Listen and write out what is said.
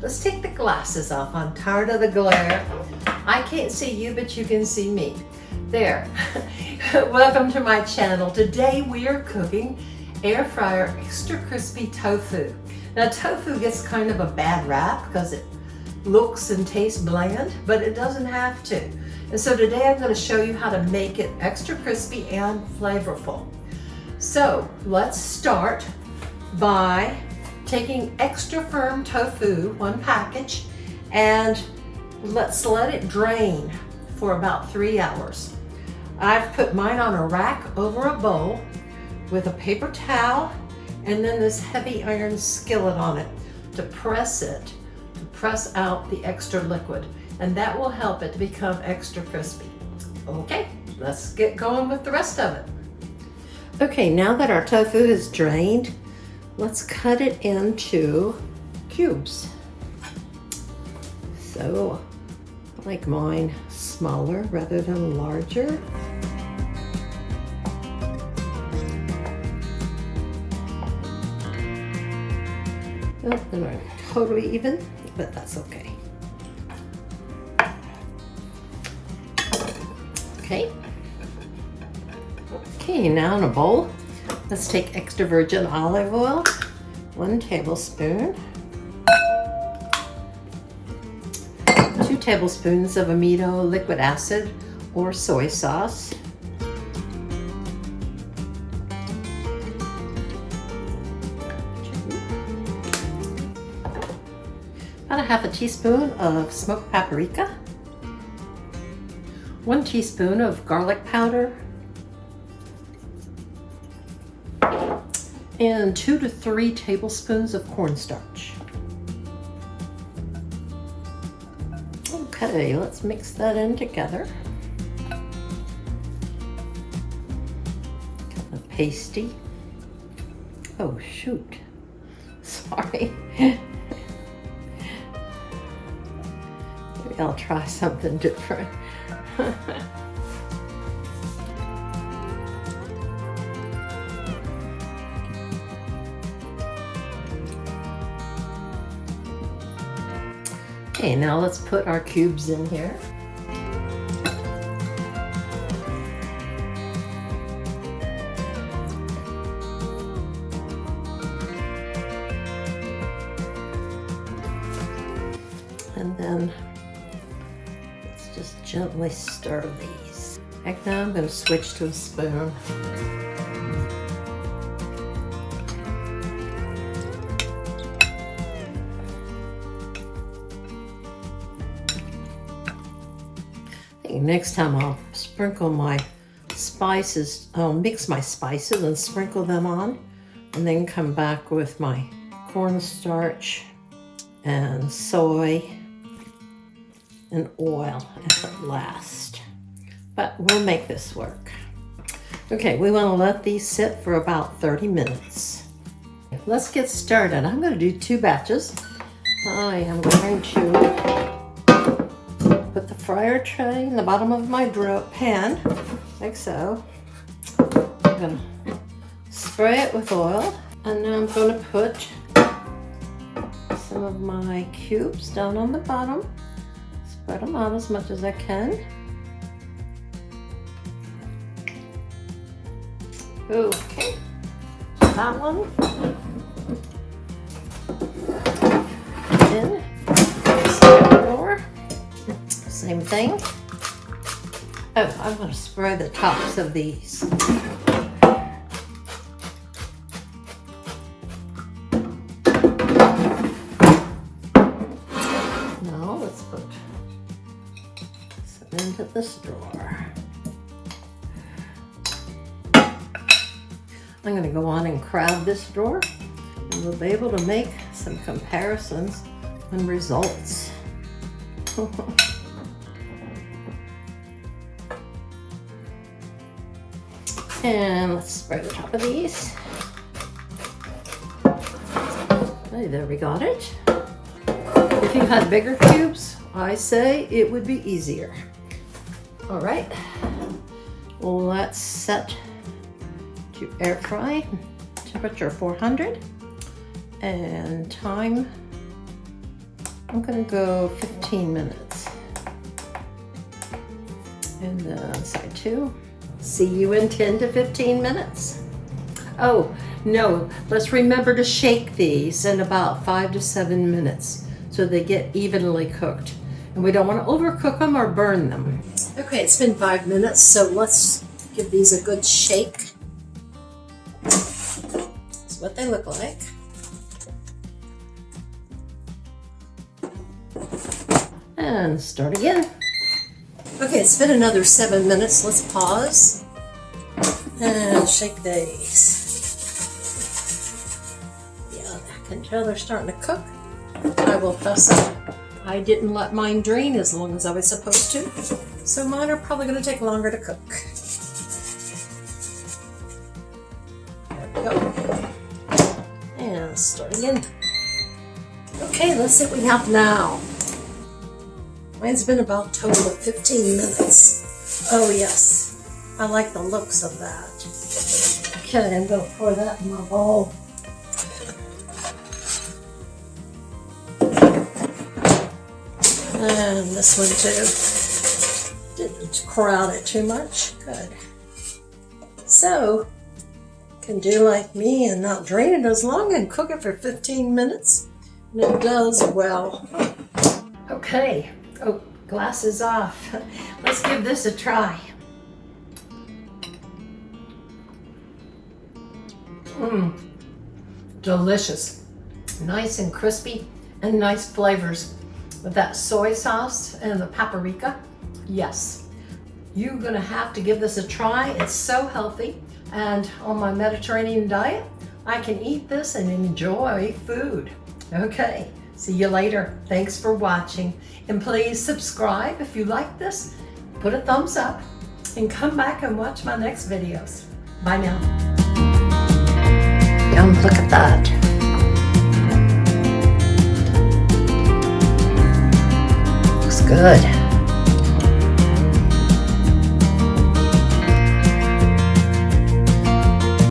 let's take the glasses off. I'm tired of the glare. I can't see you, but you can see me. There. Welcome to my channel. Today we are cooking air fryer extra crispy tofu. Now tofu gets kind of a bad rap because it looks and tastes bland, but it doesn't have to. And so today I'm going to show you how to make it extra crispy and flavorful. So let's start by taking extra firm tofu, one package, and let's let it drain for about 3 hours. I've put mine on a rack over a bowl with a paper towel and then this heavy iron skillet on it to press out the extra liquid, and that will help it to become extra crispy. Okay, let's get going with the rest of it. Okay, now that our tofu is drained, let's cut it into cubes. So, I like mine smaller rather than larger. Oh, they're not totally even, but that's okay. Okay, now in a bowl, let's take extra virgin olive oil, 1 tablespoon, 2 tablespoons of amino liquid acid or soy sauce, about a 1/2 teaspoon of smoked paprika, 1 teaspoon of garlic powder, and 2 to 3 tablespoons of cornstarch. Okay, let's mix that in together. Kind of pasty. Oh shoot, sorry. Maybe I'll try something different. Okay, now let's put our cubes in here. And then let's just gently stir these. Right now I'm going to switch to a spoon. Next time I'll sprinkle my spices, I'll mix my spices and sprinkle them on, and then come back with my cornstarch and soy and oil at last. But we'll make this work. Okay, we want to let these sit for about 30 minutes. Let's get started. I'm going to do 2 batches. I am going to put the fryer tray in the bottom of my pan, like so. I'm going to spray it with oil, and now I'm going to put some of my cubes down on the bottom. Spread them out as much as I can. Okay, that one. In. More. Same thing. Oh, I'm going to spray the tops of these. Now let's put some into this drawer. I'm going to go on and crowd this drawer, and we'll be able to make some comparisons and results. And let's spray the top of these. Okay, there we got it. If you had bigger cubes, I say it would be easier. All right, let's set to air fry, temperature 400, and time I'm gonna go 15 minutes. And then side 2. See you in 10 to 15 minutes. Oh, no, let's remember to shake these in about 5 to 7 minutes so they get evenly cooked. And we don't want to overcook them or burn them. Okay, it's been 5 minutes, so let's give these a good shake. That's what they look like. And start again. Okay, it's been another 7 minutes. Let's pause and shake these. Yeah, I can tell they're starting to cook. I will fess up. I didn't let mine drain as long as I was supposed to, so mine are probably going to take longer to cook. There we go. And start again. Okay, let's see what we have now. Mine's been about a total of 15 minutes. Oh yes, I like the looks of that. Okay, I'm going to pour that in my bowl. And this one too. Didn't crowd it too much. Good. So, can do like me and not drain it as long and cook it for 15 minutes. And it does well. Okay. Oh, glass is off. Let's give this a try. Delicious. Nice and crispy and nice flavors. With that soy sauce and the paprika, yes. You're gonna have to give this a try. It's so healthy. And on my Mediterranean diet, I can eat this and enjoy food. Okay, see you later. Thanks for watching. And please subscribe if you like this. Put a thumbs up and come back and watch my next videos. Bye now. Yum, look at that. Good.